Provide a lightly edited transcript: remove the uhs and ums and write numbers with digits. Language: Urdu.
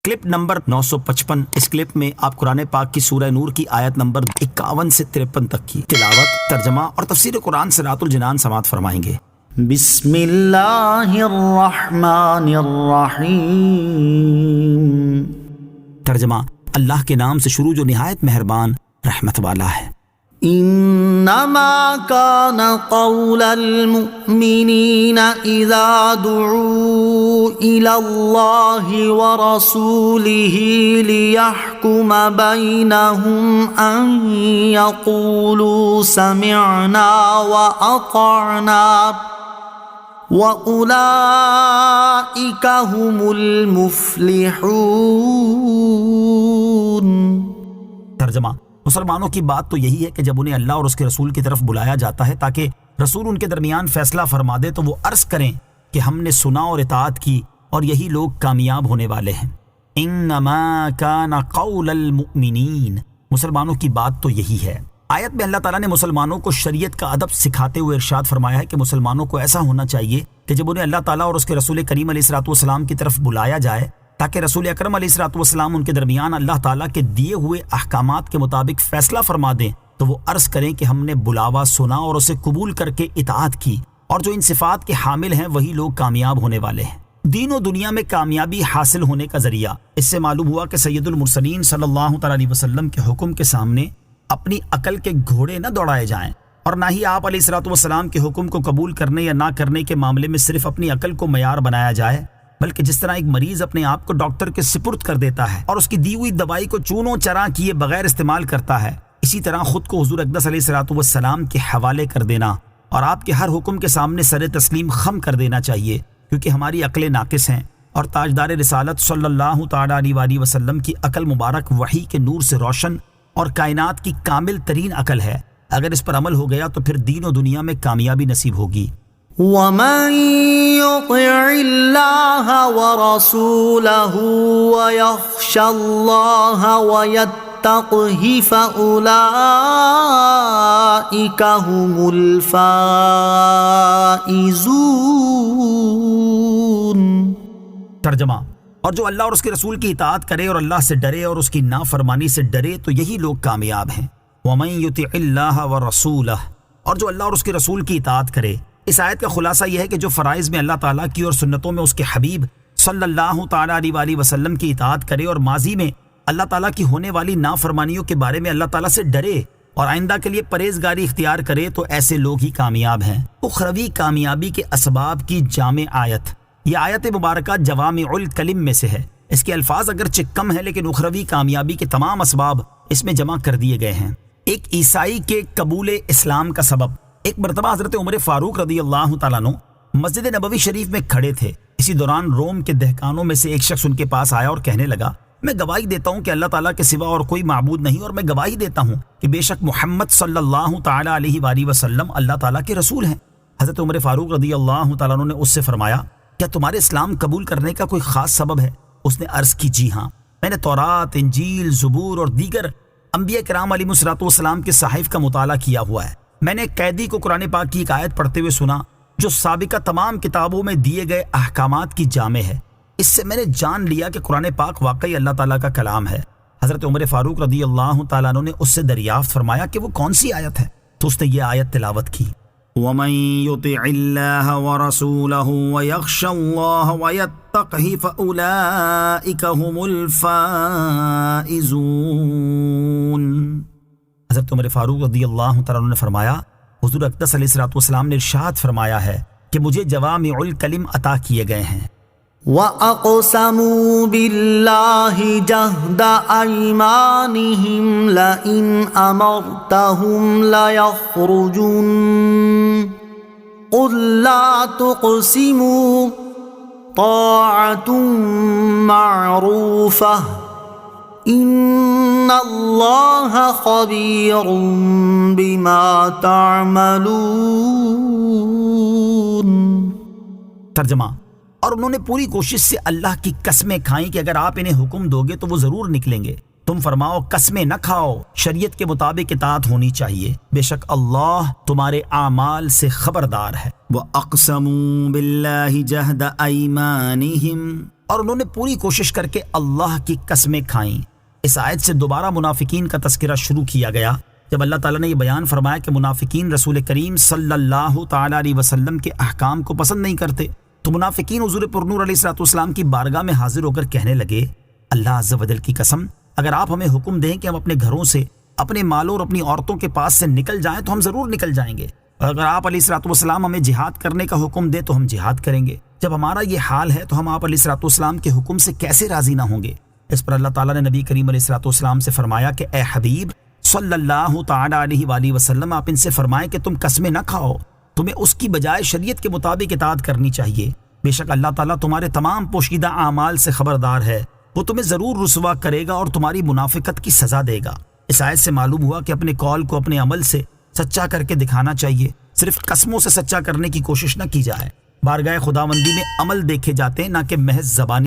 Clip number 955۔ اس کلپ میں آپ قرآن پاک کی سورہ نور کی آیت نمبر 51 سے 53 تک کی تلاوت، ترجمہ اور تفسیر قرآن صراط الجنان سماعت فرمائیں گے۔ بسم اللہ الرحمن الرحیم۔ ترجمہ، اللہ کے نام سے شروع جو نہایت مہربان رحمت والا ہے۔ انما كان قول المؤمنین اذا دعوا الى الله ورسوله ليحكم بينهم ان يقولوا سمعنا واطعنا وَأُولَئِكَ هُمُ الْمُفْلِحُونَ۔ ترجمہ، مسلمانوں کی بات تو یہی ہے کہ جب انہیں اللہ اور اس کے رسول کی طرف بلایا جاتا ہے تاکہ رسول ان کے درمیان فیصلہ فرما دے تو وہ عرض کریں کہ ہم نے سنا اور اطاعت کی، اور یہی لوگ کامیاب ہونے والے ہیں۔ انما کان قول المؤمنین، مسلمانوں کی بات تو یہی ہے۔ آیت میں اللہ تعالیٰ نے مسلمانوں کو شریعت کا ادب سکھاتے ہوئے ارشاد فرمایا ہے کہ مسلمانوں کو ایسا ہونا چاہیے کہ جب انہیں اللہ تعالیٰ اور اس کے رسول کریم علیہ الصلوۃ والسلام کی طرف بلایا جائے تاکہ رسول اکرم علیہ الصلوۃ والسلام ان کے درمیان اللہ تعالیٰ کے دیے ہوئے احکامات کے مطابق فیصلہ فرما دیں تو وہ عرض کریں کہ ہم نے بلاوا سنا اور اسے قبول کر کے اطاعت کی، اور جو ان صفات کے حامل ہیں وہی لوگ کامیاب ہونے والے ہیں۔ دین و دنیا میں کامیابی حاصل ہونے کا ذریعہ، اس سے معلوم ہوا کہ سید المرسلین صلی اللہ تعالیٰ علیہ وسلم کے حکم کے سامنے اپنی عقل کے گھوڑے نہ دوڑائے جائیں، اور نہ ہی آپ علیہ الصلوۃ والسلام کے حکم کو قبول کرنے یا نہ کرنے کے معاملے میں صرف اپنی عقل کو معیار بنایا جائے، بلکہ جس طرح ایک مریض اپنے آپ کو ڈاکٹر کے سپرد کر دیتا ہے اور اس کی دی ہوئی دوائی کو چونوں چراں کیے بغیر استعمال کرتا ہے، اسی طرح خود کو حضور اقدس علیہ الصلوۃ والسلام کے حوالے کر دینا اور آپ کے ہر حکم کے سامنے سر تسلیم خم کر دینا چاہیے، کیونکہ ہماری عقلیں ناقص ہیں اور تاجدار رسالت صلی اللہ تعالیٰ علیہ وسلم کی عقل مبارک وحی کے نور سے روشن اور کائنات کی کامل ترین عقل ہے۔ اگر اس پر عمل ہو گیا تو پھر دین و دنیا میں کامیابی نصیب ہوگی۔ وَمَن يُطِعِ اللَّهَ وَرَسُولَهُ وَيَخْشَ اللَّهَ وَيَتَّقْهِ فَأُولَئِكَ هُمُ الْفَائِزُونَ۔ ترجمہ، اور جو اللہ اور اس کے رسول کی اطاعت کرے اور اللہ سے ڈرے اور اس کی نافرمانی سے ڈرے تو یہی لوگ کامیاب ہیں۔ وَمَن يُطِعِ اللَّهَ وَرَسُولَهُ، اور جو اللہ اور اس کے رسول کی اطاعت کرے۔ اس آیت کا خلاصہ یہ ہے کہ جو فرائض میں اللہ تعالیٰ کی اور سنتوں میں اس کے حبیب صلی اللہ تعالیٰ علیہ وسلم کی اطاعت کرے اور ماضی میں اللہ تعالیٰ کی ہونے والی نافرمانیوں کے بارے میں اللہ تعالیٰ سے ڈرے اور آئندہ کے لیے پرہیزگاری اختیار کرے تو ایسے لوگ ہی کامیاب ہیں۔ اخروی کامیابی کے اسباب کی جامع آیت، یہ آیت مبارکہ جوامع الکلم میں سے ہے۔ اس کے الفاظ اگرچہ کم ہیں لیکن اخروی کامیابی کے تمام اسباب اس میں جمع کر دیے گئے ہیں۔ ایک عیسائی کے قبول اسلام کا سبب، ایک مرتبہ حضرت عمر فاروق رضی اللہ تعالیٰ عنہ مسجد نبوی شریف میں کھڑے تھے۔ اسی دوران روم کے دہقانوں میں سے ایک شخص ان کے پاس آیا اور کہنے لگا، میں گواہی دیتا ہوں کہ اللہ تعالیٰ کے سوا اور کوئی معبود نہیں، اور میں گواہی دیتا ہوں کہ بے شک محمد صلی اللہ تعالیٰ علیہ وسلم اللہ تعالیٰ کے رسول ہیں۔ حضرت عمر فاروق رضی اللہ تعالیٰ عنہ نے اس سے فرمایا، کیا تمہارے اسلام قبول کرنے کا کوئی خاص سبب ہے؟ اس نے عرض کی، جی ہاں، میں نے تورات، انجیل، زبور اور دیگر انبیاء کرام علیہ الصلوۃ والسلام کے صحائف کا مطالعہ کیا ہوا ہے۔ میں نے ایک قیدی کو قرآن پاک کی ایک آیت پڑھتے ہوئے سنا جو سابقہ تمام کتابوں میں دیے گئے احکامات کی جامع ہے۔ اس سے میں نے جان لیا کہ قرآن پاک واقعی اللہ تعالیٰ کا کلام ہے۔ حضرت عمر فاروق رضی اللہ تعالیٰ عنہ نے اس سے دریافت فرمایا کہ وہ کون سی آیت ہے، تو اس نے یہ آیت تلاوت کی، وَمَن يُطِعِ اللَّهَ وَرَسُولَهُ وَيَخْشَ اللَّهَ وَيَتَّقْهِ فَأُولَئِكَ هُمُ الْفَائِزُونَ۔ حضرت عمر فاروق رضی اللہ تعالیٰ عنہ نے فرمایا، حضور اقدس علیہ الصلوۃ والسلام نے ارشاد فرمایا ہے کہ مجھے جوامع الکلم عطا کیے گئے ہیں۔ وَأَقْسَمُوا بِاللَّهِ جَهْدَ أَيْمَانِهِمْ لَئِنْ أَمَرْتَهُمْ لَيَخْرُجُنَّ قُل لَّا تُقْسِمُوا طَاعَةٌ مَّعْرُوفَةٌ إِنَّ اللَّهَ خَبِيرٌ بِمَا تَعْمَلُونَ۔ ترجمہ، اور انہوں نے پوری کوشش سے اللہ کی قسمیں کھائیں کہ اگر آپ انہیں حکم دو گے تو وہ ضرور نکلیں گے۔ تم فرماؤ قسمیں نہ کھاؤ، شریعت کے مطابق اطاعت ہونی چاہیے، بے شک اللہ تمہارے اعمال سے خبردار ہے۔ وَأَقْسَمُوا بِاللَّهِ جَهْدَ أَيْمَانِهِمْ، اور انہوں نے پوری کوشش کر کے اللہ کی قسمیں کھائیں۔ اس آیت سے دوبارہ منافقین کا تذکرہ شروع کیا گیا جب اللہ تعالیٰ نے یہ بیان فرمایا کہ منافقین رسول کریم صلی اللہ تعالیٰ علیہ وسلم کے احکام کو پسند نہیں کرتے، تو منافقین حضور پرنور علیہ الصلوۃ والسلام کی بارگاہ میں حاضر ہو کر کہنے لگے، اللہ عز و جل کی قسم، اگر آپ ہمیں حکم دیں کہ ہم اپنے گھروں سے، اپنے مالوں اور اپنی عورتوں کے پاس سے نکل جائیں تو ہم ضرور نکل جائیں گے، اور اگر آپ علیہ الصلوۃ والسلام ہمیں جہاد کرنے کا حکم دیں تو ہم جہاد کریں گے۔ جب ہمارا یہ حال ہے تو ہم آپ علیہ الصلوۃ والسلام کے حکم سے کیسے راضی نہ ہوں گے؟ اس پر اللہ تعالیٰ نے نبی کریم علیہ الصلوۃ والسلام سے فرمایا کہ اے حبیب صلی اللہ تعالیٰ علیہ وآلہ وسلم، آپ ان سے فرمائیں کہ تم قسمیں نہ کھاؤ، تمہیں اس کی بجائے شریعت کے مطابق اطاعت کرنی چاہیے۔ بے شک اللہ تعالیٰ تمہارے تمام پوشیدہ اعمال سے خبردار ہے، وہ تمہیں ضرور رسوا کرے گا اور تمہاری منافقت کی سزا دے گا۔ اس آیت سے معلوم ہوا کہ اپنے قول کو اپنے عمل سے سچا کر کے دکھانا چاہیے، صرف قسموں سے سچا کرنے کی کوشش نہ کی جائے۔ بارگاہ خداوندی میں عمل دیکھے جاتے ہیں، نہ کہ محض زبانی